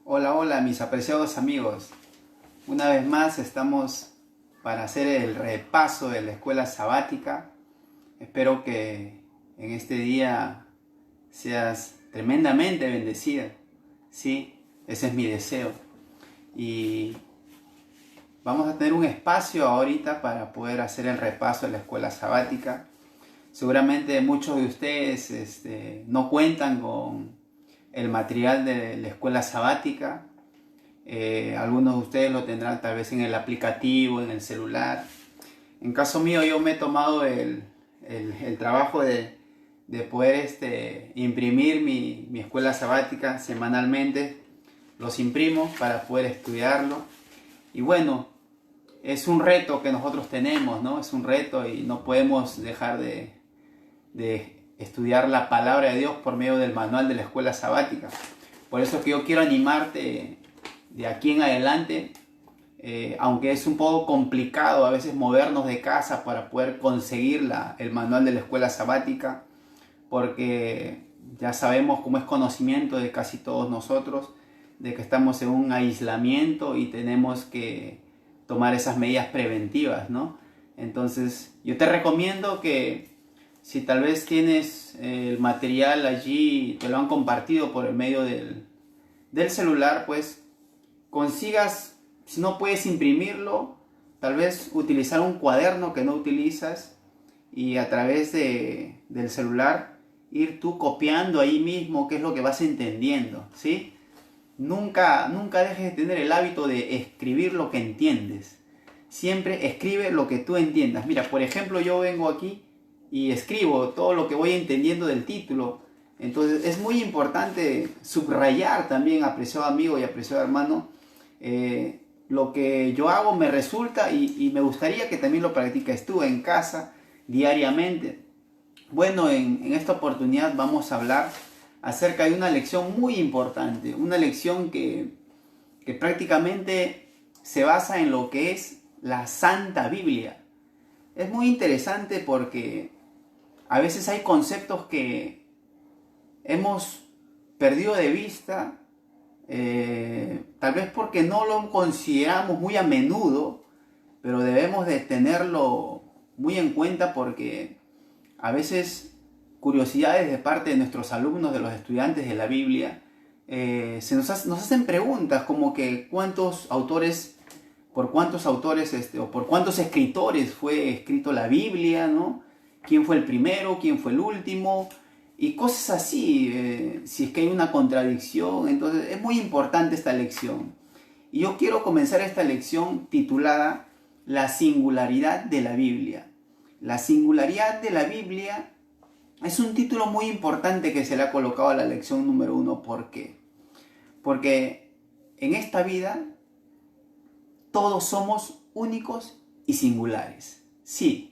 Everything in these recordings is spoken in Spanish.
Hola, hola mis apreciados amigos. Una vez más estamos para hacer el repaso de la escuela sabática. Espero que en este día seas tremendamente bendecida. Sí, ese es mi deseo. Y vamos a tener un espacio ahorita para poder hacer el repaso de la escuela sabática. Seguramente muchos de ustedes no cuentan con el material de la escuela sabática. Algunos de ustedes lo tendrán tal vez en el aplicativo, en el celular. En caso mío, yo me he tomado el trabajo de poder imprimir mi escuela sabática semanalmente. Los imprimo para poder estudiarlo. Y bueno, es un reto que nosotros tenemos, ¿no? Es un reto y no podemos dejar de estudiar la palabra de Dios por medio del manual de la escuela sabática. Por eso es que yo quiero animarte de aquí en adelante, aunque es un poco complicado a veces movernos de casa para poder conseguir el manual de la escuela sabática, porque ya sabemos, como es conocimiento de casi todos nosotros, de que estamos en un aislamiento y tenemos que tomar esas medidas preventivas, ¿no? Entonces yo te recomiendo que si tal vez tienes el material allí, te lo han compartido por el medio del celular, pues consigas, si no puedes imprimirlo, tal vez utilizar un cuaderno que no utilizas y a través del celular ir tú copiando ahí mismo qué es lo que vas entendiendo, ¿sí? Nunca dejes de tener el hábito de escribir lo que entiendes. Siempre escribe lo que tú entiendas. Mira, por ejemplo, yo vengo aquí y escribo todo lo que voy entendiendo del título. Entonces es muy importante subrayar también, apreciado amigo y apreciado hermano, lo que yo hago me resulta y me gustaría que también lo practiques tú en casa diariamente. Bueno, en esta oportunidad vamos a hablar acerca de una lección muy importante, una lección que prácticamente se basa en lo que es la Santa Biblia. Es muy interesante porque a veces hay conceptos que hemos perdido de vista, tal vez porque no lo consideramos muy a menudo, pero debemos de tenerlo muy en cuenta porque a veces curiosidades de parte de nuestros alumnos, de los estudiantes de la Biblia, nos hacen preguntas como que por cuántos autores o por cuántos escritores fue escrito la Biblia, ¿no? ¿Quién fue el primero? ¿Quién fue el último? Y cosas así, si es que hay una contradicción. Entonces es muy importante esta lección. Y yo quiero comenzar esta lección titulada La singularidad de la Biblia. La singularidad de la Biblia es un título muy importante que se le ha colocado a la lección número 1. ¿Por qué? Porque en esta vida todos somos únicos y singulares. Sí,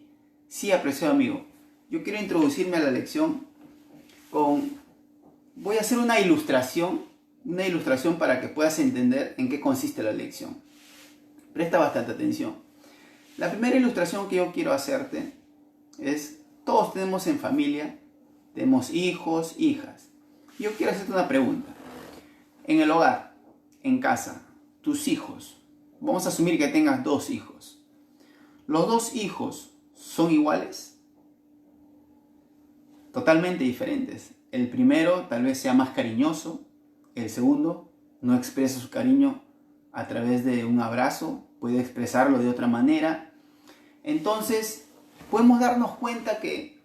sí, apreciado amigo. Yo quiero introducirme a la lección voy a hacer una ilustración para que puedas entender en qué consiste la lección. Presta bastante atención. La primera ilustración que yo quiero hacerte es, todos tenemos en familia, tenemos hijos, hijas. Yo quiero hacerte una pregunta. En el hogar, en casa, tus hijos, vamos a asumir que tengas 2 hijos. ¿Los 2 hijos son iguales? Totalmente diferentes. El primero tal vez sea más cariñoso, el segundo no expresa su cariño a través de un abrazo, puede expresarlo de otra manera. Entonces, podemos darnos cuenta que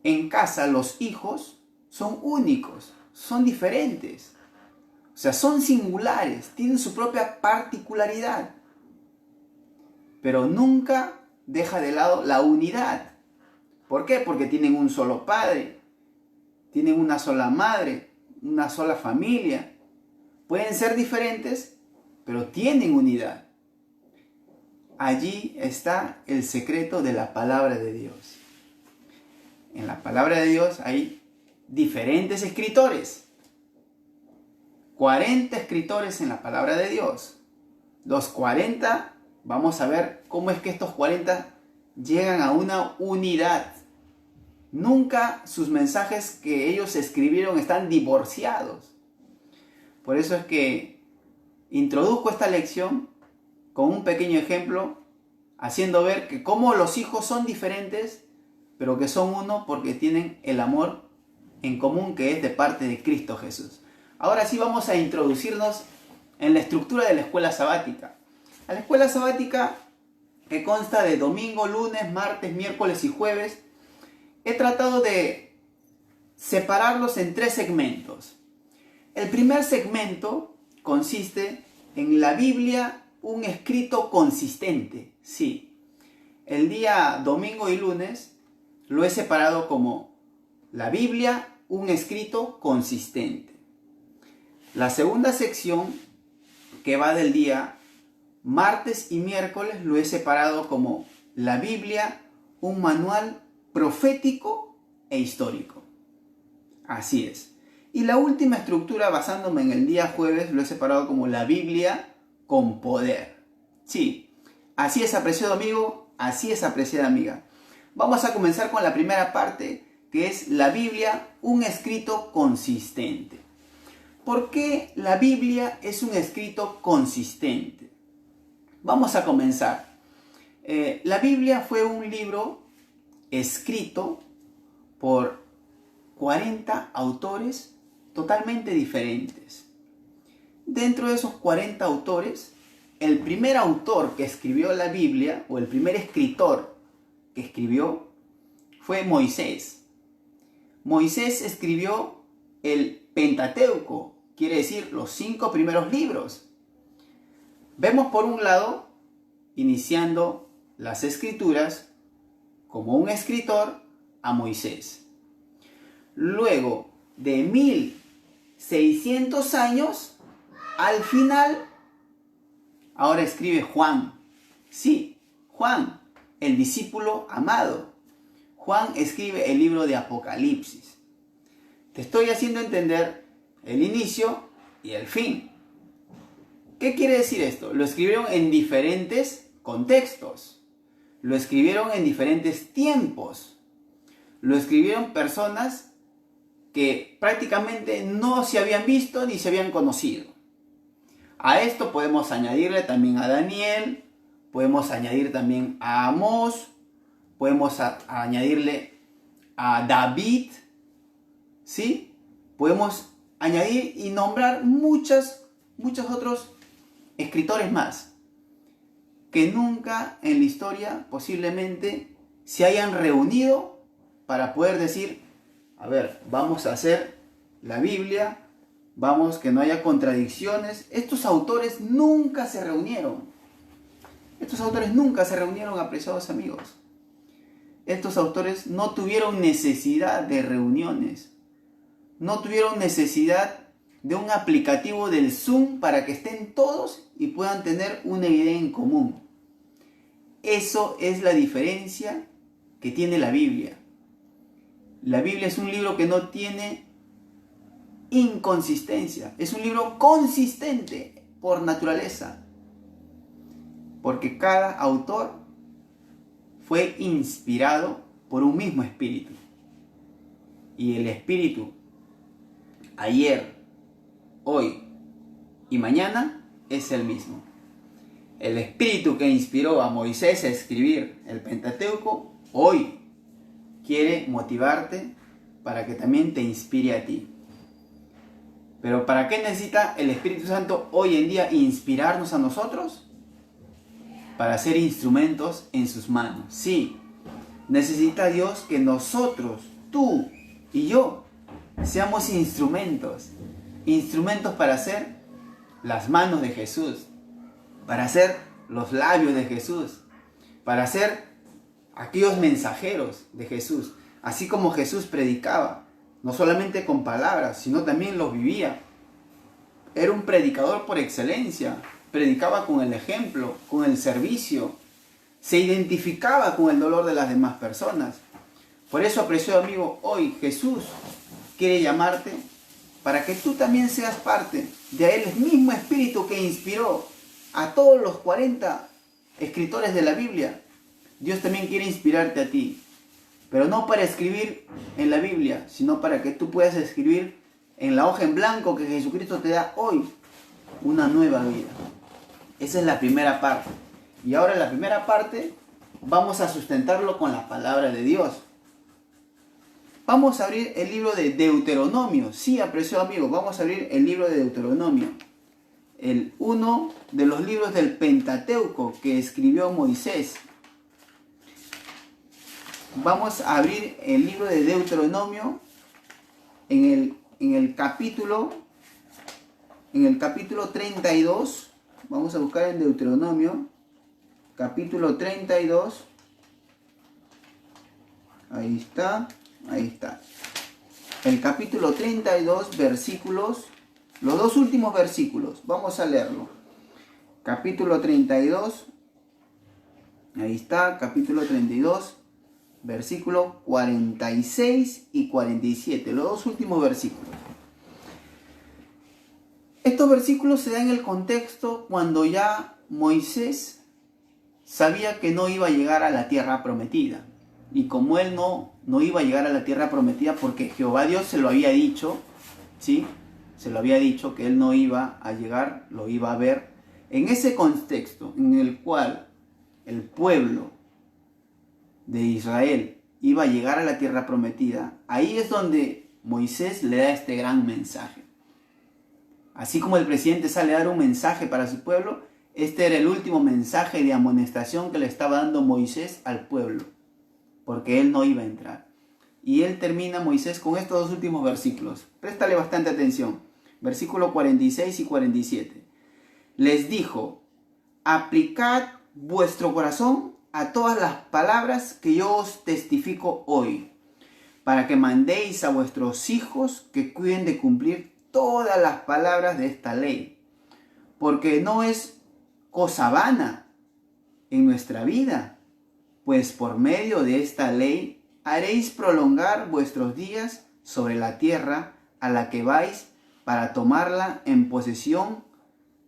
en casa los hijos son únicos, son diferentes, o sea, son singulares, tienen su propia particularidad, pero nunca deja de lado la unidad. ¿Por qué? Porque tienen un solo padre, tienen una sola madre, una sola familia. Pueden ser diferentes, pero tienen unidad. Allí está el secreto de la palabra de Dios. En la palabra de Dios hay diferentes escritores. 40 escritores en la palabra de Dios. Los 40, vamos a ver cómo es que estos 40 llegan a una unidad. Nunca sus mensajes que ellos escribieron están divorciados. Por eso es que introduzco esta lección con un pequeño ejemplo, haciendo ver que cómo los hijos son diferentes, pero que son uno porque tienen el amor en común que es de parte de Cristo Jesús. Ahora sí vamos a introducirnos en la estructura de la escuela sabática. La escuela sabática, que consta de domingo, lunes, martes, miércoles y jueves, he tratado de separarlos en 3 segmentos. El primer segmento consiste en la Biblia, un escrito consistente. Sí, el día domingo y lunes lo he separado como la Biblia, un escrito consistente. La segunda sección, que va del día martes y miércoles, lo he separado como la Biblia, un manual profético e histórico. Así es. Y la última estructura, basándome en el día jueves, lo he separado como la Biblia con poder. Sí, así es, apreciado amigo, así es, apreciada amiga. Vamos a comenzar con la primera parte, que es la Biblia, un escrito consistente. ¿Por qué la Biblia es un escrito consistente? Vamos a comenzar. La Biblia fue un libro escrito por 40 autores totalmente diferentes. Dentro de esos 40 autores, el primer autor que escribió la Biblia, o el primer escritor que escribió, fue Moisés. Moisés escribió el Pentateuco, quiere decir los 5 primeros libros. Vemos por un lado, iniciando las escrituras, como un escritor, a Moisés. Luego de 1600 años, al final, ahora escribe Juan. Sí, Juan, el discípulo amado. Juan escribe el libro de Apocalipsis. Te estoy haciendo entender el inicio y el fin. ¿Qué quiere decir esto? Lo escribieron en diferentes contextos. Lo escribieron en diferentes tiempos. Lo escribieron personas que prácticamente no se habían visto ni se habían conocido. A esto podemos añadirle también a Daniel, podemos añadir también a Amós, podemos añadirle a David, ¿sí? Podemos añadir y nombrar muchos otros escritores más que nunca en la historia posiblemente se hayan reunido para poder decir, a ver, vamos a hacer la Biblia, vamos que no haya contradicciones. Estos autores nunca se reunieron. Apreciados amigos. Estos autores no tuvieron necesidad de reuniones. No tuvieron necesidad de un aplicativo del Zoom para que estén todos y puedan tener una idea en común. Eso es la diferencia que tiene la Biblia. La Biblia es un libro que no tiene inconsistencia. Es un libro consistente por naturaleza. Porque cada autor fue inspirado por un mismo espíritu. Y el espíritu, ayer, hoy y mañana, es el mismo. El espíritu que inspiró a Moisés a escribir el Pentateuco, hoy quiere motivarte para que también te inspire a ti. Pero ¿para qué necesita el Espíritu Santo hoy en día inspirarnos a nosotros? Para ser instrumentos en sus manos. Sí, necesita Dios que nosotros, tú y yo, seamos instrumentos para hacer las manos de Jesús, para hacer los labios de Jesús, para hacer aquellos mensajeros de Jesús. Así como Jesús predicaba, no solamente con palabras, sino también los vivía. Era un predicador por excelencia. Predicaba con el ejemplo, con el servicio. Se identificaba con el dolor de las demás personas. Por eso, apreciado amigo, hoy Jesús quiere llamarte para que tú también seas parte de el mismo espíritu que inspiró a todos los 40 escritores de la Biblia. Dios también quiere inspirarte a ti, pero no para escribir en la Biblia, sino para que tú puedas escribir en la hoja en blanco que Jesucristo te da hoy, una nueva vida. Esa es la primera parte. Y ahora en la primera parte vamos a sustentarlo con la palabra de Dios. Vamos a abrir el libro de Deuteronomio. Sí, apreciado amigo, vamos a abrir el libro de Deuteronomio. Uno de los libros del Pentateuco que escribió Moisés. Vamos a abrir el libro de Deuteronomio en el capítulo 32. Vamos a buscar en Deuteronomio, capítulo 32. Ahí está. El capítulo 32, versículos, los dos últimos versículos. Vamos a leerlo. Capítulo 32. Ahí está, capítulo 32, versículos 46 y 47. Los dos últimos versículos. Estos versículos se dan en el contexto cuando ya Moisés sabía que no iba a llegar a la tierra prometida. Y como él no iba a llegar a la tierra prometida porque Jehová Dios se lo había dicho, ¿sí? Se lo había dicho que él no iba a llegar, lo iba a ver. En ese contexto en el cual el pueblo de Israel iba a llegar a la tierra prometida, ahí es donde Moisés le da este gran mensaje. Así como el presidente sale a dar un mensaje para su pueblo, este era el último mensaje de amonestación que le estaba dando Moisés al pueblo, porque él no iba a entrar. Y él termina, Moisés, con estos dos últimos versículos. Préstale bastante atención. Versículos 46 y 47. Les dijo: aplicad vuestro corazón a todas las palabras que yo os testifico hoy, para que mandéis a vuestros hijos que cuiden de cumplir todas las palabras de esta ley, porque no es cosa vana en nuestra vida, pues por medio de esta ley haréis prolongar vuestros días sobre la tierra a la que vais para tomarla en posesión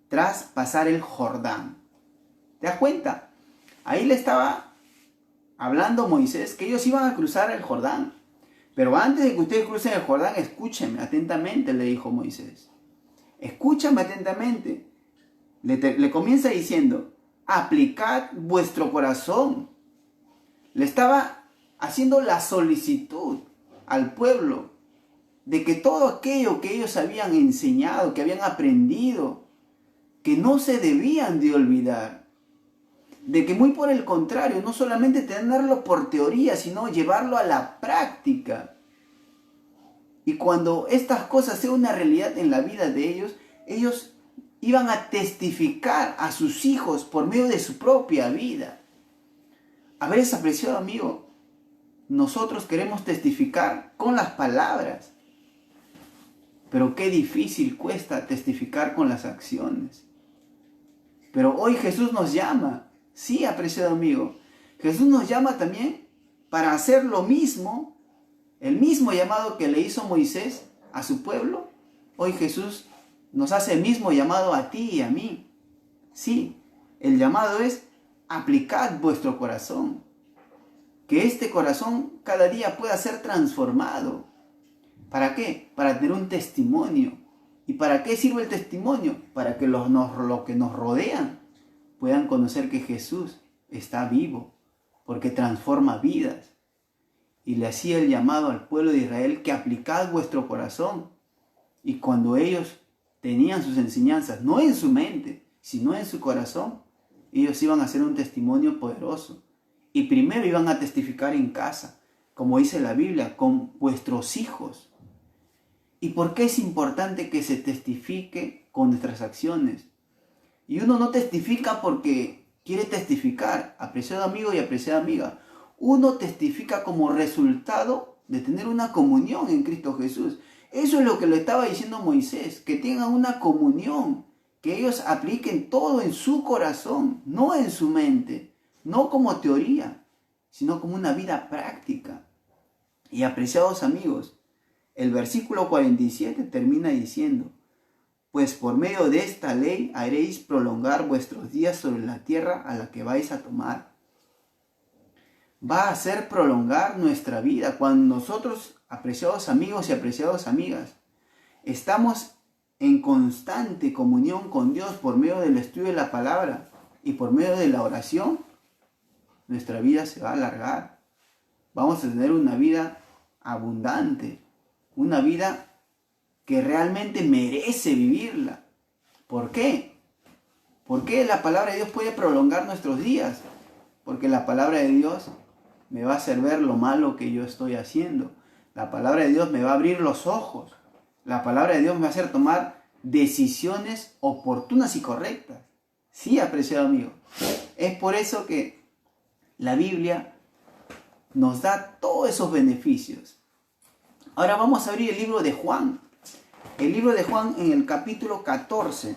tras pasar el Jordán. ¿Te das cuenta? Ahí le estaba hablando Moisés que ellos iban a cruzar el Jordán. Pero antes de que ustedes crucen el Jordán, escúchenme atentamente, le dijo Moisés. Escúchame atentamente. Le comienza diciendo: aplicad vuestro corazón. Le estaba haciendo la solicitud al pueblo de que todo aquello que ellos habían enseñado, que habían aprendido, que no se debían de olvidar. De que muy por el contrario, no solamente tenerlo por teoría, sino llevarlo a la práctica. Y cuando estas cosas sean una realidad en la vida de ellos, ellos iban a testificar a sus hijos por medio de su propia vida. A ver, apreciado amigo, nosotros queremos testificar con las palabras, pero qué difícil cuesta testificar con las acciones. Pero hoy Jesús nos llama. Sí, apreciado amigo, Jesús nos llama también para hacer lo mismo, el mismo llamado que le hizo Moisés a su pueblo. Hoy Jesús nos hace el mismo llamado a ti y a mí. Sí, el llamado es: aplicad vuestro corazón. Que este corazón cada día pueda ser transformado. ¿Para qué? Para tener un testimonio. ¿Y para qué sirve el testimonio? Para que los que nos rodean puedan conocer que Jesús está vivo, porque transforma vidas. Y le hacía el llamado al pueblo de Israel que aplicad vuestro corazón. Y cuando ellos tenían sus enseñanzas, no en su mente, sino en su corazón, ellos iban a hacer un testimonio poderoso. Y primero iban a testificar en casa, como dice la Biblia, con vuestros hijos. ¿Y por qué es importante que se testifique con nuestras acciones? Y uno no testifica porque quiere testificar, apreciado amigo y apreciada amiga. Uno testifica como resultado de tener una comunión en Cristo Jesús. Eso es lo que le estaba diciendo Moisés, que tengan una comunión, que ellos apliquen todo en su corazón, no en su mente, no como teoría, sino como una vida práctica. Y apreciados amigos, el versículo 47 termina diciendo: pues por medio de esta ley haréis prolongar vuestros días sobre la tierra a la que vais a tomar. Va a hacer prolongar nuestra vida cuando nosotros, apreciados amigos y apreciadas amigas, Estamos en constante comunión con Dios por medio del estudio de la palabra y por medio de la oración. Nuestra vida se va a alargar. Vamos a tener una vida abundante, una vida que realmente merece vivirla. ¿Por qué? Porque la palabra de Dios puede prolongar nuestros días. Porque la palabra de Dios me va a hacer ver lo malo que yo estoy haciendo. La palabra de Dios me va a abrir los ojos. La palabra de Dios me va a hacer tomar decisiones oportunas y correctas. Sí, apreciado amigo. Es por eso que la Biblia nos da todos esos beneficios. Ahora vamos a abrir el libro de Juan. El libro de Juan en el capítulo 14.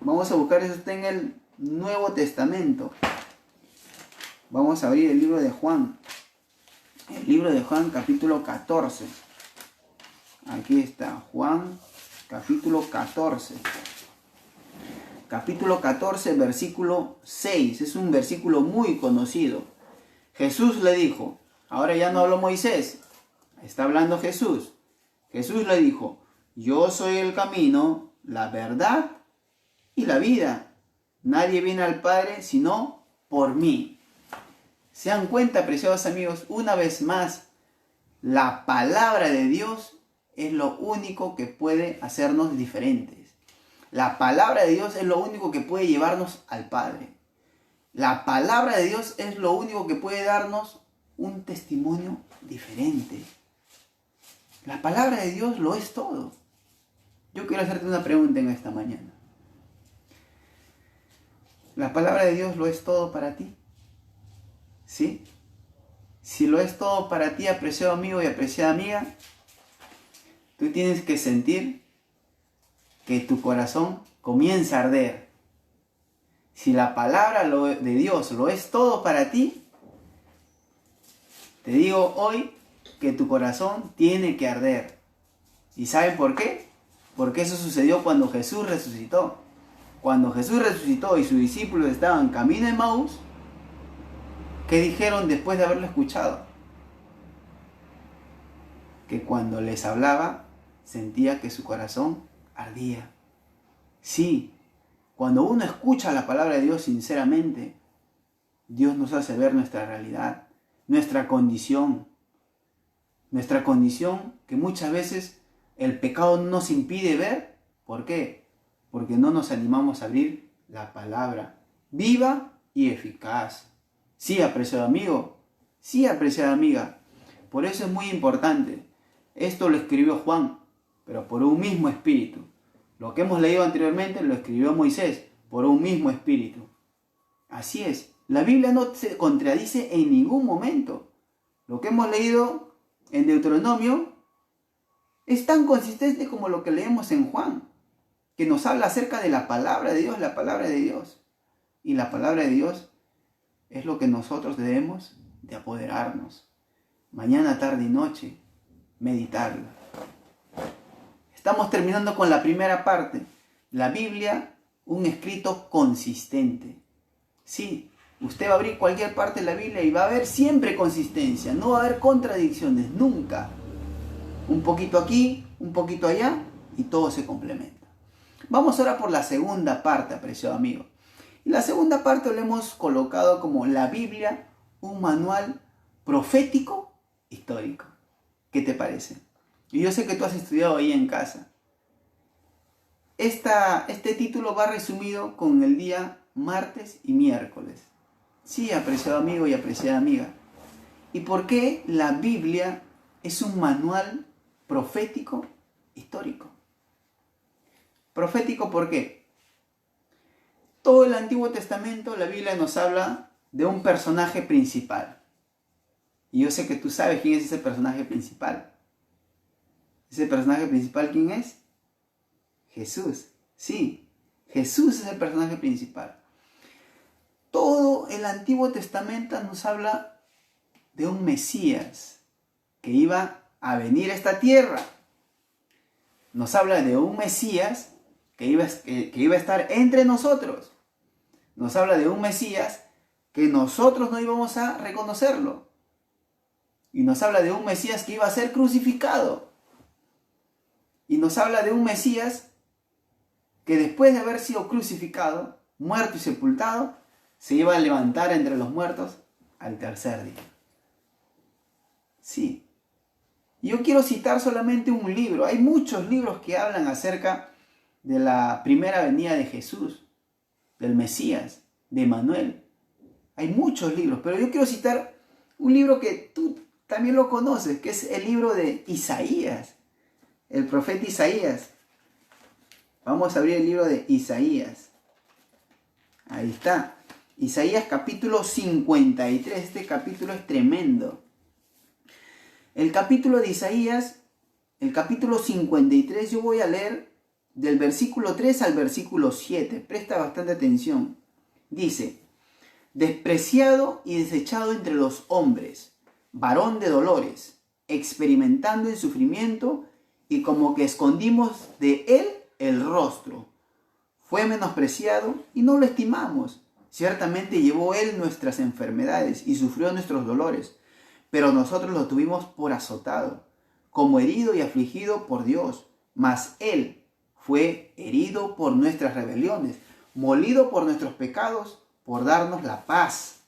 Vamos a buscar, eso está en el Nuevo Testamento. Vamos a abrir el libro de Juan. El libro de Juan, capítulo 14. Aquí está, Juan, capítulo 14. Capítulo 14, versículo 6. Es un versículo muy conocido. Jesús le dijo, ahora ya no habló Moisés, está hablando Jesús. Jesús le dijo, yo soy el camino, la verdad y la vida. Nadie viene al Padre sino por mí. ¿Se dan cuenta, preciados amigos? Una vez más, la palabra de Dios es lo único que puede hacernos diferentes. La palabra de Dios es lo único que puede llevarnos al Padre. La palabra de Dios es lo único que puede darnos un testimonio diferente. La palabra de Dios lo es todo. Yo quiero hacerte una pregunta en esta mañana. ¿La palabra de Dios lo es todo para ti? ¿Sí? Si lo es todo para ti, apreciado amigo y apreciada amiga, tú tienes que sentir que tu corazón comienza a arder. Si la palabra de Dios lo es todo para ti, te digo hoy que tu corazón tiene que arder. ¿Y saben por qué? Porque eso sucedió cuando Jesús resucitó. Cuando Jesús resucitó y sus discípulos estaban camino de Emaús, ¿qué dijeron después de haberlo escuchado? Que cuando les hablaba, sentía que su corazón ardía. Sí, cuando uno escucha la palabra de Dios sinceramente, Dios nos hace ver nuestra realidad, nuestra condición que muchas veces el pecado nos impide ver. ¿Por qué? Porque no nos animamos a abrir la palabra viva y eficaz. Sí, apreciado amigo, sí, apreciada amiga. Por eso es muy importante. Esto lo escribió Juan, pero por un mismo espíritu. Lo que hemos leído anteriormente lo escribió Moisés, por un mismo espíritu. Así es, la Biblia no se contradice en ningún momento. Lo que hemos leído en Deuteronomio es tan consistente como lo que leemos en Juan, que nos habla acerca de la palabra de Dios, la palabra de Dios. Y la palabra de Dios es lo que nosotros debemos de apoderarnos. Mañana, tarde y noche, meditarla. Estamos terminando con la primera parte. La Biblia, un escrito consistente. Sí, usted va a abrir cualquier parte de la Biblia y va a haber siempre consistencia. No va a haber contradicciones, nunca. Un poquito aquí, un poquito allá y todo se complementa. Vamos ahora por la segunda parte, apreciado amigo. Y la segunda parte lo hemos colocado como la Biblia, un manual profético histórico. ¿Qué te parece? Y yo sé que tú has estudiado ahí en casa. Este título va resumido con el día martes y miércoles. Sí, apreciado amigo y apreciada amiga. ¿Y por qué la Biblia es un manual profético histórico? Profético, ¿por qué? Todo el Antiguo Testamento, la Biblia nos habla de un personaje principal. Y yo sé que tú sabes quién es ese personaje principal. ¿Ese personaje principal quién es? Jesús. Sí, Jesús es el personaje principal. Todo el Antiguo Testamento nos habla de un Mesías que iba a venir a esta tierra. Nos habla de un Mesías que iba a estar entre nosotros. Nos habla de un Mesías que nosotros no íbamos a reconocerlo. Y nos habla de un Mesías que iba a ser crucificado. y nos habla de un Mesías que después de haber sido crucificado, muerto y sepultado, se iba a levantar entre los muertos al tercer día. Sí. Yo quiero citar solamente un libro. Hay muchos libros que hablan acerca de la primera venida de Jesús, del Mesías, de Emmanuel. Hay muchos libros, pero yo quiero citar un libro que tú también lo conoces, que es el libro de Isaías, el profeta Isaías. Vamos a abrir el libro de Isaías. Ahí está. Isaías capítulo 53. Este capítulo es tremendo. El capítulo de Isaías, el capítulo 53, yo voy a leer del versículo 3 al versículo 7. Presta bastante atención. Dice: despreciado y desechado entre los hombres, varón de dolores, experimentando el sufrimiento, y como que escondimos de él el rostro. Fue menospreciado y no lo estimamos. Ciertamente llevó él nuestras enfermedades y sufrió nuestros dolores, pero nosotros lo tuvimos por azotado, como herido y afligido por Dios. Mas él fue herido por nuestras rebeliones, molido por nuestros pecados, por darnos la paz.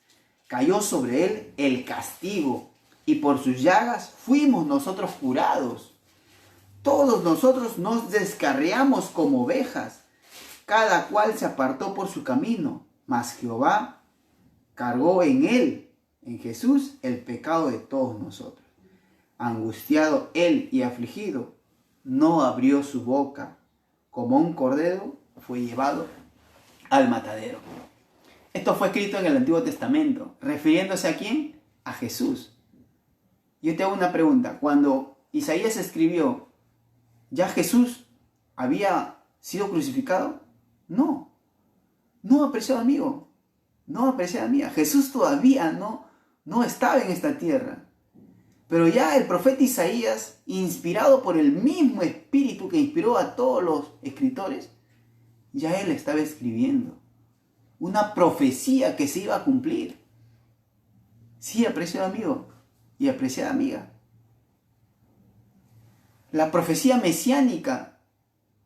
Cayó sobre él el castigo, y por sus llagas fuimos nosotros curados. Todos nosotros nos descarriamos como ovejas, cada cual se apartó por su camino, mas Jehová cargó en él, en Jesús, el pecado de todos nosotros. Angustiado él y afligido, no abrió su boca. Como un cordero fue llevado al matadero. Esto fue escrito en el Antiguo Testamento, refiriéndose ¿a quién? A Jesús. Yo te hago una pregunta. Cuando Isaías escribió, ¿ya Jesús había sido crucificado? No. No, apreciado amigo. No, apreciada amiga. Jesús todavía no estaba en esta tierra. Pero ya el profeta Isaías, inspirado por el mismo espíritu que inspiró a todos los escritores, ya él estaba escribiendo una profecía que se iba a cumplir. Sí, apreciado amigo y apreciada amiga. La profecía mesiánica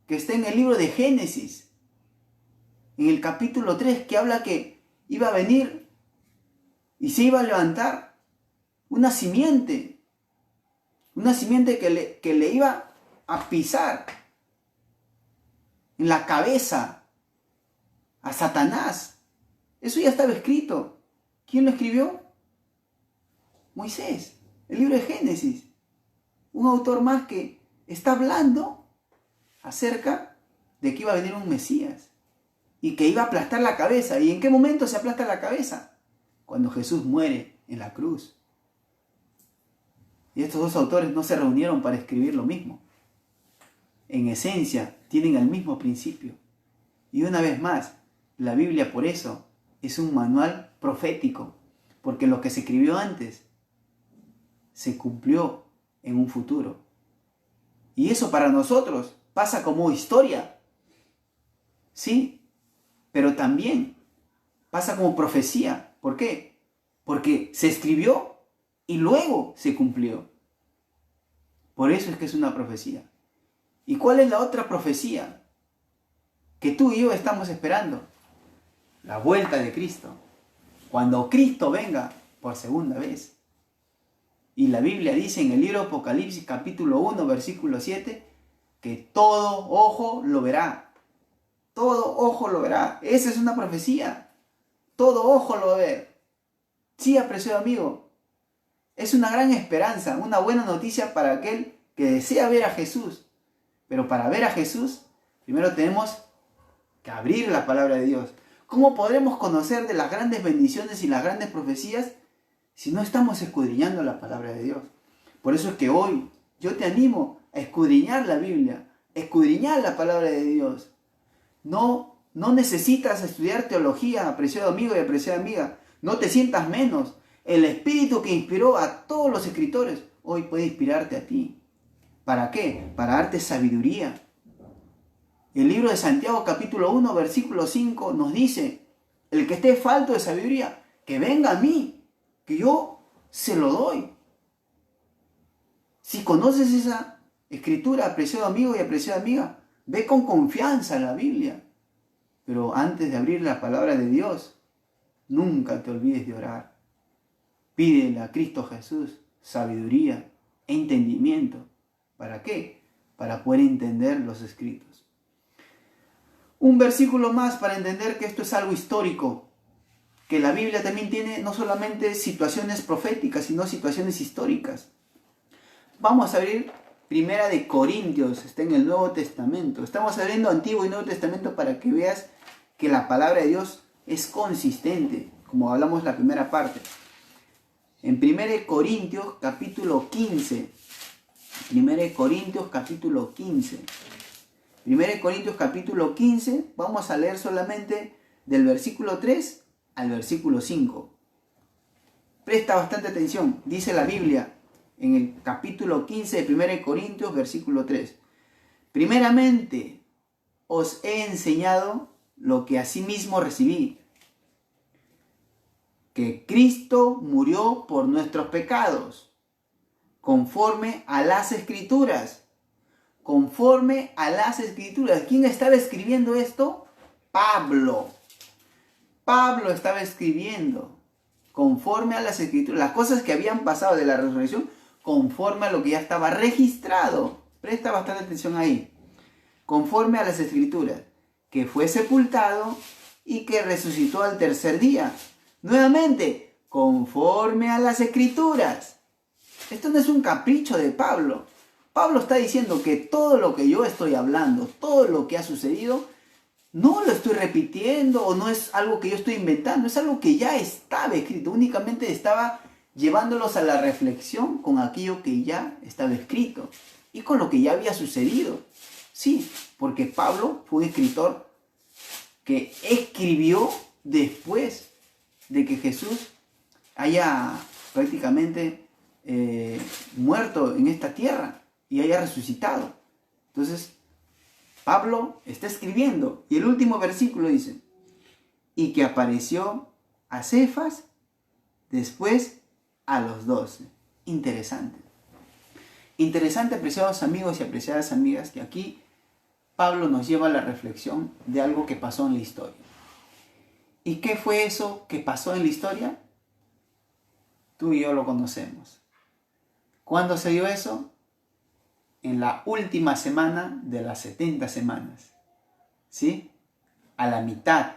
que está en el libro de Génesis, en el capítulo 3, que habla que iba a venir y se iba a levantar una simiente que le iba a pisar en la cabeza a Satanás. Eso ya estaba escrito. ¿Quién lo escribió? Moisés, el libro de Génesis. Un autor más que está hablando acerca de que iba a venir un Mesías y que iba a aplastar la cabeza. ¿Y en qué momento se aplasta la cabeza? Cuando Jesús muere en la cruz. Y estos dos autores no se reunieron para escribir lo mismo. En esencia, tienen el mismo principio. Y una vez más, la Biblia por eso es un manual profético, porque lo que se escribió antes se cumplió en un futuro. Y eso para nosotros pasa como historia. Sí, pero también pasa como profecía. ¿Por qué? Porque se escribió y luego se cumplió. Por eso es que es una profecía. ¿Y cuál es la otra profecía que tú y yo estamos esperando? La vuelta de Cristo. Cuando Cristo venga por segunda vez. Y la Biblia dice en el libro de Apocalipsis capítulo 1 versículo 7 que todo ojo lo verá. Todo ojo lo verá. Esa es una profecía. Todo ojo lo va a ver. Sí, apreciado amigo. Es una gran esperanza, una buena noticia para aquel que desea ver a Jesús. Pero para ver a Jesús, primero tenemos que abrir la palabra de Dios. ¿Cómo podremos conocer de las grandes bendiciones y las grandes profecías si no estamos escudriñando la palabra de Dios? Por eso es que hoy yo te animo a escudriñar la Biblia, escudriñar la palabra de Dios. No necesitas estudiar teología, apreciado amigo y apreciada amiga. No te sientas menos. El espíritu que inspiró a todos los escritores hoy puede inspirarte a ti. ¿Para qué? Para darte sabiduría. El libro de Santiago capítulo 1 versículo 5 nos dice: el que esté falto de sabiduría, que venga a mí, que yo se lo doy. Si conoces Escritura, apreciado amigo y apreciada amiga, ve con confianza la Biblia. Pero antes de abrir la palabra de Dios, nunca te olvides de orar. Pídele a Cristo Jesús sabiduría e entendimiento. ¿Para qué? Para poder entender los escritos. Un versículo más para entender que esto es algo histórico. Que la Biblia también tiene no solamente situaciones proféticas, sino situaciones históricas. Vamos a abrir Primera de Corintios, está en el Nuevo Testamento. Estamos abriendo Antiguo y Nuevo Testamento para que veas que la palabra de Dios es consistente, como hablamos la primera parte. En 1 Corintios capítulo 15. 1 Corintios capítulo 15. 1 Corintios capítulo 15, vamos a leer solamente del versículo 3 al versículo 5. Presta bastante atención, dice la Biblia en el capítulo 15 de 1 Corintios, versículo 3. Primeramente, os he enseñado lo que asimismo recibí, que Cristo murió por nuestros pecados, conforme a las Escrituras. Conforme a las Escrituras. ¿Quién estaba escribiendo esto? Pablo. Pablo estaba escribiendo conforme a las Escrituras. Las cosas que habían pasado de la resurrección, conforme a lo que ya estaba registrado. Presta bastante atención ahí. Conforme a las Escrituras. Que fue sepultado y que resucitó al tercer día. Nuevamente, conforme a las Escrituras. Esto no es un capricho de Pablo. Pablo está diciendo que todo lo que yo estoy hablando, todo lo que ha sucedido, no lo estoy repitiendo o no es algo que yo estoy inventando, es algo que ya estaba escrito. Únicamente estaba llevándolos a la reflexión con aquello que ya estaba escrito y con lo que ya había sucedido. Sí, porque Pablo fue un escritor que escribió después de que Jesús haya prácticamente muerto en esta tierra y haya resucitado. Entonces, Pablo está escribiendo y el último versículo dice, y que apareció a Cefas, después a los 12. Interesante. Interesante, apreciados amigos y apreciadas amigas, que aquí Pablo nos lleva a la reflexión de algo que pasó en la historia. ¿Y qué fue eso que pasó en la historia? Tú y yo lo conocemos. ¿Cuándo se dio eso? En la última semana de las 70 semanas. ¿Sí? A la mitad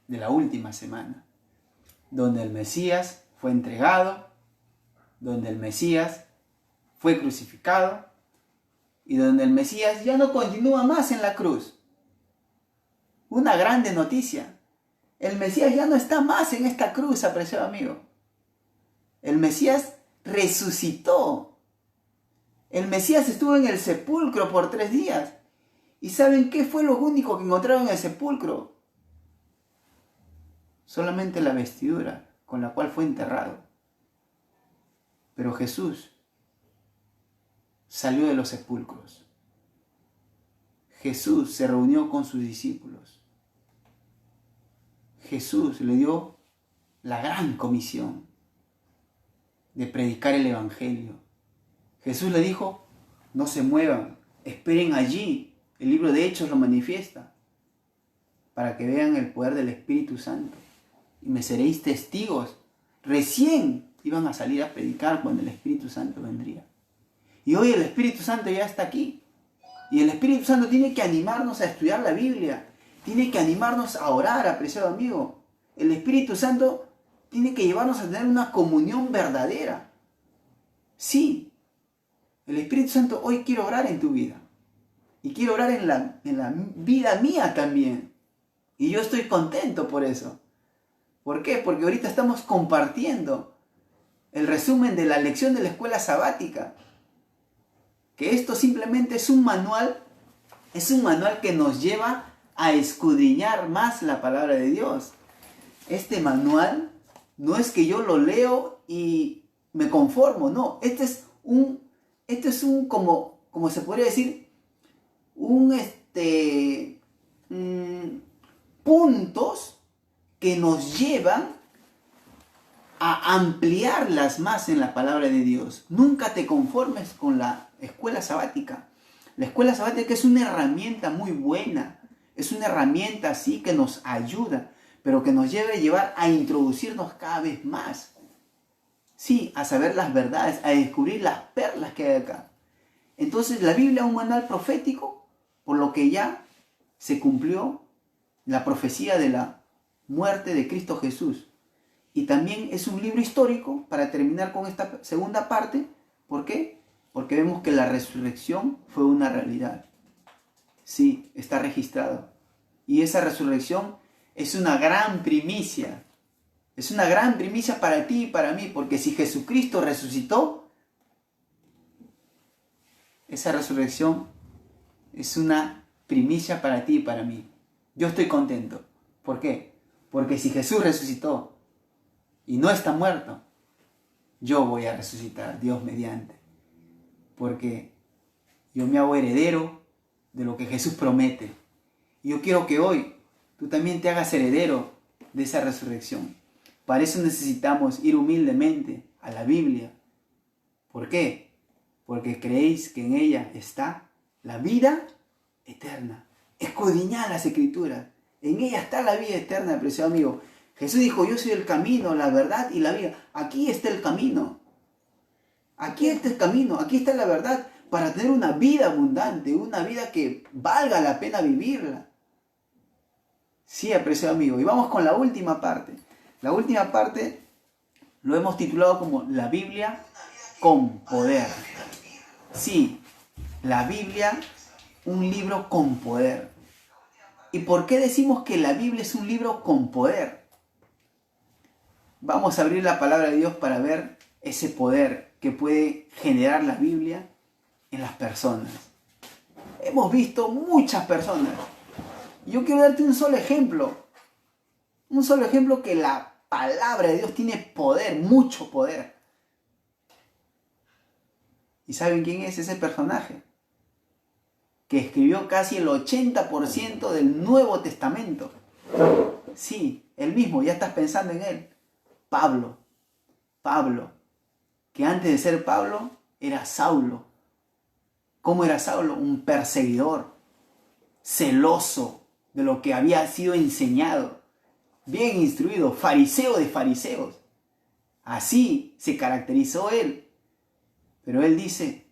de la última semana. Donde el Mesías fue entregado, donde el Mesías fue crucificado y donde el Mesías ya no continúa más en la cruz. Una grande noticia. El Mesías ya no está más en esta cruz, apreciado amigo. El Mesías resucitó. El Mesías estuvo en el sepulcro por 3 días. ¿Y saben qué fue lo único que encontraron en el sepulcro? Solamente la vestidura con la cual fue enterrado. Pero Jesús salió de los sepulcros. Jesús se reunió con sus discípulos. Jesús le dio la gran comisión de predicar el Evangelio. Jesús le dijo, no se muevan, esperen allí. El libro de Hechos lo manifiesta. Para que vean el poder del Espíritu Santo. Y me seréis testigos. Recién iban a salir a predicar cuando el Espíritu Santo vendría. Y hoy el Espíritu Santo ya está aquí. Y el Espíritu Santo tiene que animarnos a estudiar la Biblia. Tiene que animarnos a orar, apreciado amigo. El Espíritu Santo tiene que llevarnos a tener una comunión verdadera. Sí. El Espíritu Santo hoy quiere orar en tu vida. Y quiere orar en la vida mía también. Y yo estoy contento por eso. ¿Por qué? Porque ahorita estamos compartiendo el resumen de la lección de la escuela sabática. Que esto simplemente es un manual que nos lleva a escudriñar más la palabra de Dios. Este manual no es que yo lo leo y me conformo, no. Este es un como se podría decir, puntos que nos llevan a ampliarlas más en la palabra de Dios. Nunca te conformes con la escuela sabática. La escuela sabática es una herramienta muy buena. Es una herramienta así que nos ayuda, pero que nos debe llevar a introducirnos cada vez más. Sí, a saber las verdades, a descubrir las perlas que hay acá. Entonces la Biblia es un manual profético, por lo que ya se cumplió la profecía de la muerte de Cristo Jesús. Y también es un libro histórico, para terminar con esta segunda parte. ¿Por qué? Porque vemos que la resurrección fue una realidad. Sí, está registrado. Y esa resurrección es una gran primicia. Es una gran primicia para ti y para mí, porque si Jesucristo resucitó, esa resurrección es una primicia para ti y para mí. Yo estoy contento. ¿Por qué? Porque si Jesús resucitó y no está muerto, yo voy a resucitar, Dios mediante. Porque yo me hago heredero de lo que Jesús promete. Y yo quiero que hoy tú también te hagas heredero de esa resurrección. Para eso necesitamos ir humildemente a la Biblia. ¿Por qué? Porque creéis que en ella está la vida eterna. Escudriñad las Escrituras. En ella está la vida eterna, preciado amigo. Jesús dijo, yo soy el camino, la verdad y la vida. Aquí está el camino. Aquí está el camino, aquí está la verdad para tener una vida abundante, una vida que valga la pena vivirla. Sí, apreciado amigo. Y vamos con la última parte. La última parte lo hemos titulado como la Biblia con poder. Sí, la Biblia, un libro con poder. ¿Y por qué decimos que la Biblia es un libro con poder? Vamos a abrir la palabra de Dios para ver ese poder que puede generar la Biblia en las personas. Hemos visto muchas personas. Yo quiero darte un solo ejemplo. Un solo ejemplo que la palabra de Dios tiene poder, mucho poder. ¿Y saben quién es ese personaje? Que escribió casi el 80% del Nuevo Testamento. Sí, él mismo, ya estás pensando en él. Pablo. Pablo, que antes de ser Pablo era Saulo. ¿Cómo era Saulo? Un perseguidor, celoso de lo que había sido enseñado, bien instruido, fariseo de fariseos. Así se caracterizó él. Pero él dice,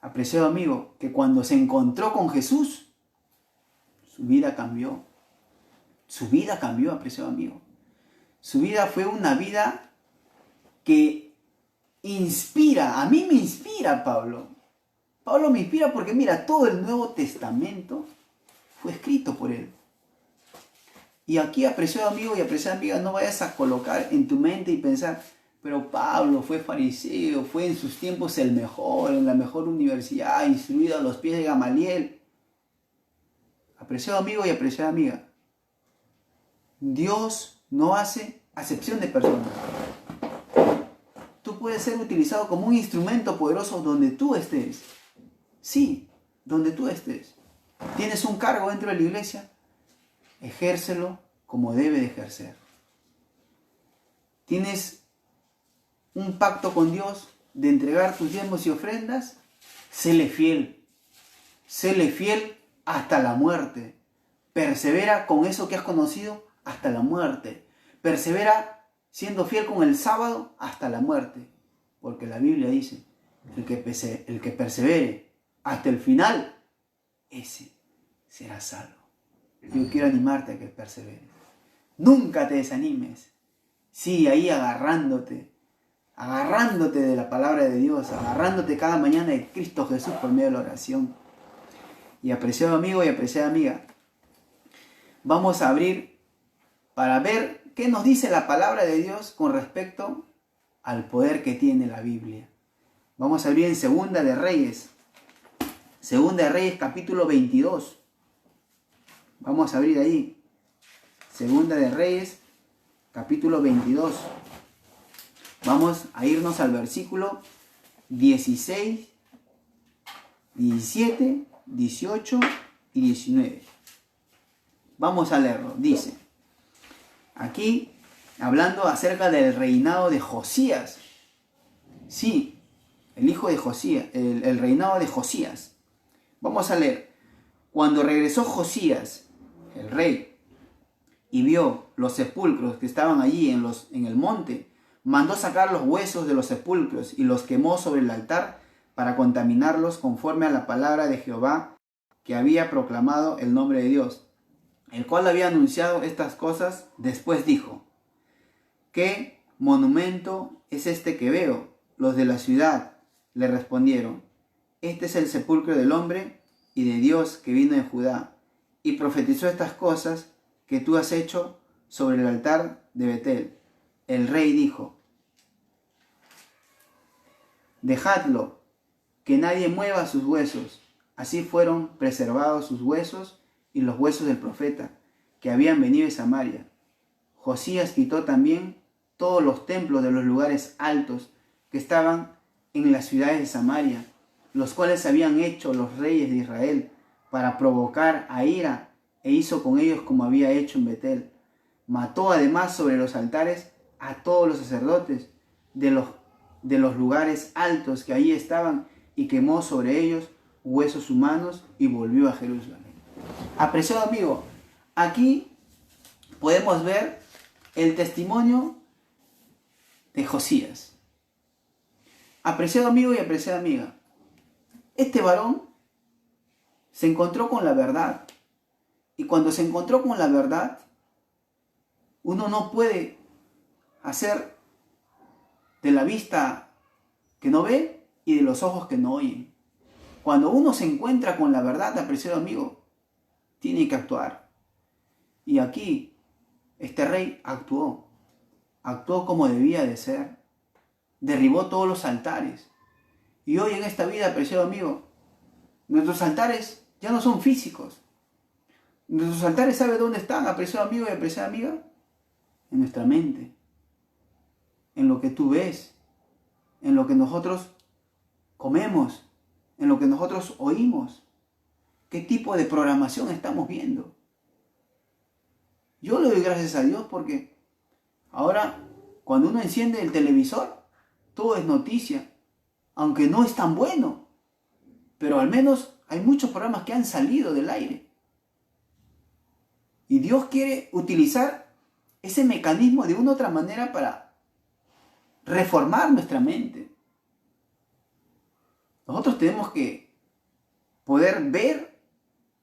apreciado amigo, que cuando se encontró con Jesús, su vida cambió. Su vida cambió, apreciado amigo. Su vida fue una vida que inspira. A mí me inspira Pablo. Pablo me inspira porque mira, todo el Nuevo Testamento fue escrito por él. Y aquí, apreciado amigo y apreciada amiga, no vayas a colocar en tu mente y pensar, pero Pablo fue fariseo, fue en sus tiempos el mejor, en la mejor universidad, instruido a los pies de Gamaliel. Apreciado amigo y apreciada amiga, Dios no hace acepción de personas. Tú puedes ser utilizado como un instrumento poderoso donde tú estés. Sí, donde tú estés. ¿Tienes un cargo dentro de la iglesia? Ejércelo como debe de ejercer. ¿Tienes un pacto con Dios de entregar tus diezmos y ofrendas? Séle fiel. Séle fiel hasta la muerte. Persevera con eso que has conocido hasta la muerte. Persevera siendo fiel con el sábado hasta la muerte. Porque la Biblia dice, el que persevere hasta el final, ese será salvo. Yo quiero animarte a que perseveres. Nunca te desanimes. Sigue ahí agarrándote de la palabra de Dios, agarrándote cada mañana de Cristo Jesús por medio de la oración. Y apreciado amigo y apreciada amiga, vamos a abrir para ver qué nos dice la palabra de Dios con respecto al poder que tiene la Biblia. Vamos a abrir en Segunda de Reyes. Segunda de Reyes capítulo 22. Vamos a abrir ahí. Segunda de Reyes capítulo 22. Vamos a irnos al versículo 16, 17, 18 y 19. Vamos a leerlo. Dice, aquí hablando acerca del reinado de Josías. Sí, el hijo de Josías, el reinado de Josías. Vamos a leer. Cuando regresó Josías, el rey, y vio los sepulcros que estaban allí en el monte, mandó sacar los huesos de los sepulcros y los quemó sobre el altar para contaminarlos conforme a la palabra de Jehová que había proclamado el nombre de Dios, el cual había anunciado estas cosas. Después dijo: ¿qué monumento es este que veo? Los de la ciudad le respondieron: este es el sepulcro del hombre y de Dios que vino de Judá, y profetizó estas cosas que tú has hecho sobre el altar de Betel. El rey dijo: dejadlo, que nadie mueva sus huesos. Así fueron preservados sus huesos y los huesos del profeta, que habían venido de Samaria. Josías quitó también todos los templos de los lugares altos que estaban en las ciudades de Samaria, los cuales habían hecho los reyes de Israel para provocar a ira, e hizo con ellos como había hecho en Betel. Mató además sobre los altares a todos los sacerdotes de los lugares altos que allí estaban, y quemó sobre ellos huesos humanos, y volvió a Jerusalén. Apreciado amigo, aquí podemos ver el testimonio de Josías. Apreciado amigo y apreciada amiga, este varón se encontró con la verdad. Y cuando se encontró con la verdad, uno no puede hacer de la vista que no ve y de los ojos que no oyen. Cuando uno se encuentra con la verdad, apreciado amigo, tiene que actuar. Y aquí este rey actuó como debía de ser. Derribó todos los altares. Y hoy en esta vida, apreciado amigo, nuestros altares ya no son físicos. Nuestros altares, ¿sabe dónde están, apreciado amigo y apreciada amiga? En nuestra mente. En lo que tú ves. En lo que nosotros comemos. En lo que nosotros oímos. ¿Qué tipo de programación estamos viendo? Yo le doy gracias a Dios porque ahora, cuando uno enciende el televisor, todo es noticia. Aunque no es tan bueno. Pero al menos hay muchos programas que han salido del aire. Y Dios quiere utilizar ese mecanismo de una u otra manera para reformar nuestra mente. Nosotros tenemos que poder ver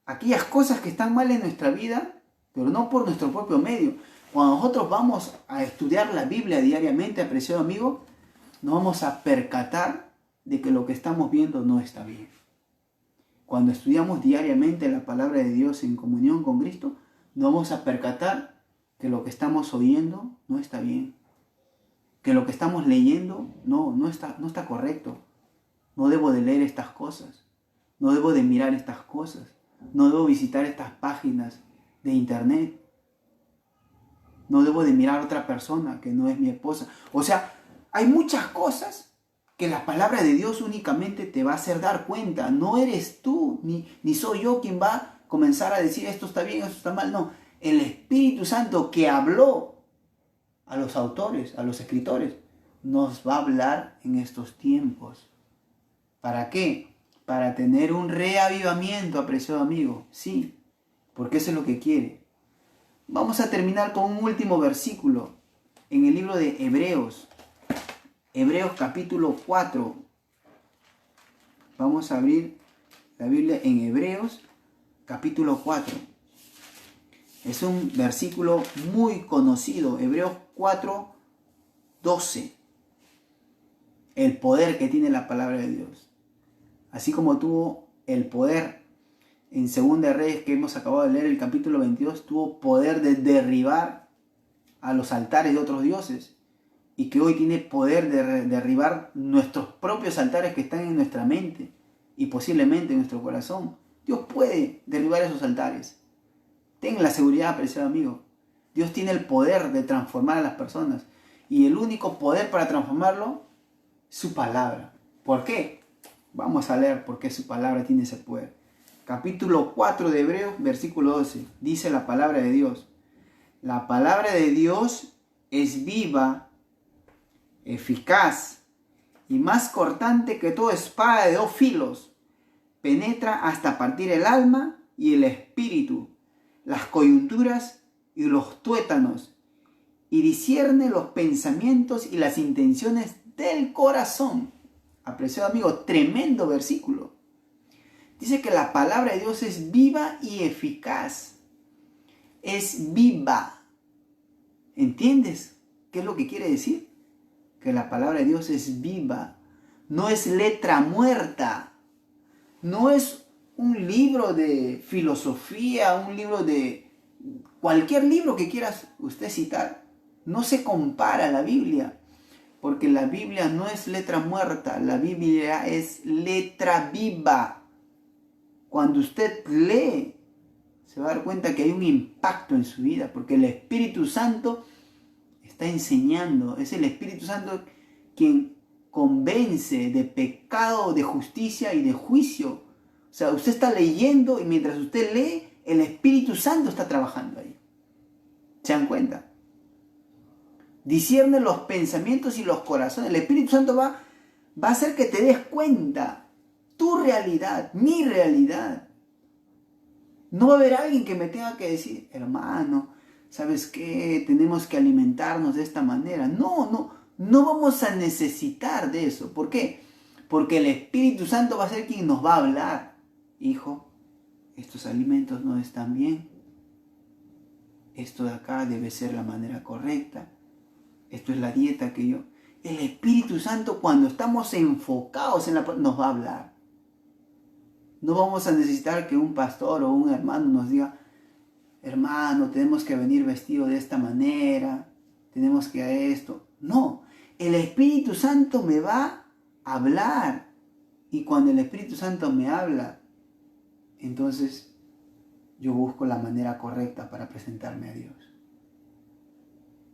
aquellas cosas que están mal en nuestra vida, pero no por nuestro propio medio. Cuando nosotros vamos a estudiar la Biblia diariamente, apreciado amigo, nos vamos a percatar de que lo que estamos viendo no está bien. Cuando estudiamos diariamente la palabra de Dios en comunión con Cristo, nos vamos a percatar que lo que estamos oyendo no está bien. Que lo que estamos leyendo no está correcto. No debo de leer estas cosas. No debo de mirar estas cosas. No debo visitar estas páginas de internet. No debo de mirar a otra persona que no es mi esposa. O sea, hay muchas cosas que la palabra de Dios únicamente te va a hacer dar cuenta. No eres tú, ni soy yo quien va a comenzar a decir esto está bien, esto está mal. No, el Espíritu Santo que habló a los autores, a los escritores, nos va a hablar en estos tiempos. ¿Para qué? Para tener un reavivamiento, apreciado amigo. Sí, porque eso es lo que quiere. Vamos a terminar con un último versículo en el libro de Hebreos. Hebreos capítulo 4. Vamos a abrir la Biblia en Hebreos capítulo 4. Es un versículo muy conocido. Hebreos 4, 12. El poder que tiene la palabra de Dios. Así como tuvo el poder en Segunda de Reyes, que hemos acabado de leer, el capítulo 22, tuvo poder de derribar a los altares de otros dioses. Y que hoy tiene poder de derribar nuestros propios altares que están en nuestra mente y posiblemente en nuestro corazón. Dios puede derribar esos altares. Ten la seguridad, apreciado amigo. Dios tiene el poder de transformar a las personas. Y el único poder para transformarlo es su palabra. ¿Por qué? Vamos a leer por qué su palabra tiene ese poder. Capítulo 4 de Hebreos, versículo 12. Dice la palabra de Dios. La palabra de Dios es viva, eficaz y más cortante que toda espada de 2 filos. Penetra hasta partir el alma y el espíritu, las coyunturas y los tuétanos, y discierne los pensamientos y las intenciones del corazón. Apreciado amigo, tremendo versículo. Dice que la palabra de Dios es viva y eficaz. Es viva. ¿Entiendes qué es lo que quiere decir? Que la palabra de Dios es viva. No es letra muerta. No es un libro de filosofía, un libro de cualquier libro que quieras usted citar. No se compara a la Biblia, porque la Biblia no es letra muerta, la Biblia es letra viva. Cuando usted lee, se va a dar cuenta que hay un impacto en su vida, porque el Espíritu Santo está enseñando. Es el Espíritu Santo quien convence de pecado, de justicia y de juicio. O sea, usted está leyendo y mientras usted lee, el Espíritu Santo está trabajando ahí. ¿Se dan cuenta? Discierne los pensamientos y los corazones. El Espíritu Santo va a hacer que te des cuenta tu realidad, mi realidad. No va a haber alguien que me tenga que decir, hermano, ¿sabes qué? Tenemos que alimentarnos de esta manera. No vamos a necesitar de eso. ¿Por qué? Porque el Espíritu Santo va a ser quien nos va a hablar. Hijo, estos alimentos no están bien. Esto de acá debe ser la manera correcta. Esto es la dieta que yo... El Espíritu Santo, cuando estamos enfocados en nos va a hablar. No vamos a necesitar que un pastor o un hermano nos diga, hermano, tenemos que venir vestido de esta manera, tenemos que esto. No, el Espíritu Santo me va a hablar. Y cuando el Espíritu Santo me habla, entonces yo busco la manera correcta para presentarme a Dios.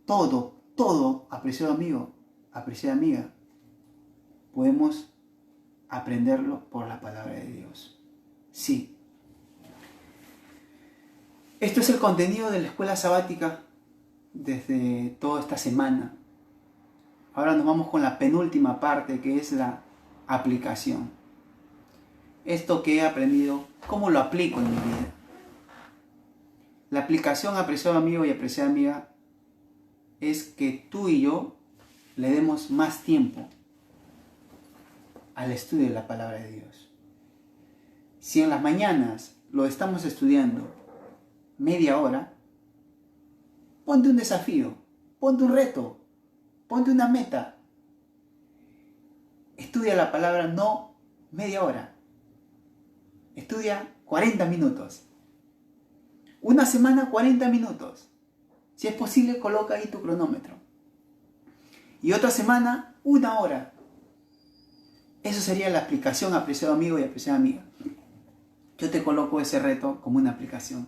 Todo, apreciado amigo, apreciada amiga, podemos aprenderlo por la palabra de Dios. Sí. Esto es el contenido de la escuela sabática desde toda esta semana. Ahora nos vamos con la penúltima parte, que es la aplicación. Esto que he aprendido, ¿cómo lo aplico en mi vida? La aplicación, apreciado amigo y apreciada amiga, es que tú y yo le demos más tiempo al estudio de la palabra de Dios. Si en las mañanas lo estamos estudiando media hora, ponte un desafío, ponte un reto, ponte una meta. Estudia la palabra no media hora, estudia 40 minutos. Una semana 40 minutos. Si es posible, coloca ahí tu cronómetro. Y otra semana, 1 hora. Eso sería la aplicación, apreciado amigo y apreciada amiga. Yo te coloco ese reto como una aplicación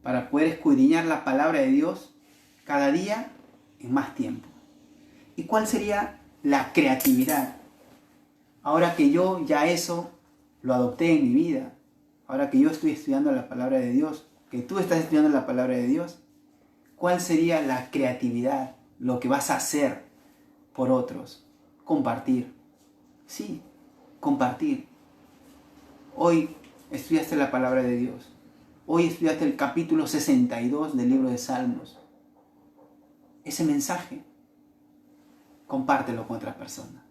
para poder escudriñar la palabra de Dios cada día en más tiempo. ¿Y cuál sería la creatividad? Ahora que yo ya eso lo adopté en mi vida, ahora que yo estoy estudiando la palabra de Dios, que tú estás estudiando la palabra de Dios, ¿cuál sería la creatividad? Lo que vas a hacer por otros. Compartir. Sí, compartir. Hoy estudiaste la palabra de Dios. Hoy estudiaste el capítulo 62 del libro de Salmos. Ese mensaje, compártelo con otra persona.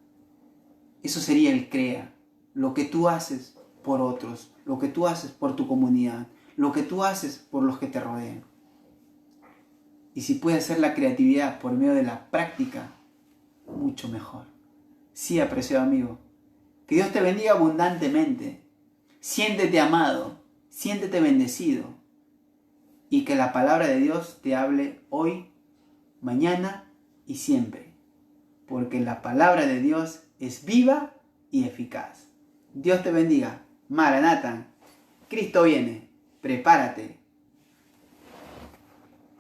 Eso sería el CREA. Lo que tú haces por otros, lo que tú haces por tu comunidad, lo que tú haces por los que te rodean. Y si puedes hacer la creatividad por medio de la práctica, mucho mejor. Sí, apreciado amigo. Que Dios te bendiga abundantemente. Siéntete amado, siéntete bendecido. Y que la palabra de Dios te hable hoy, mañana y siempre. Porque la palabra de Dios es viva y eficaz. Dios te bendiga. Maranatha. Cristo viene. Prepárate.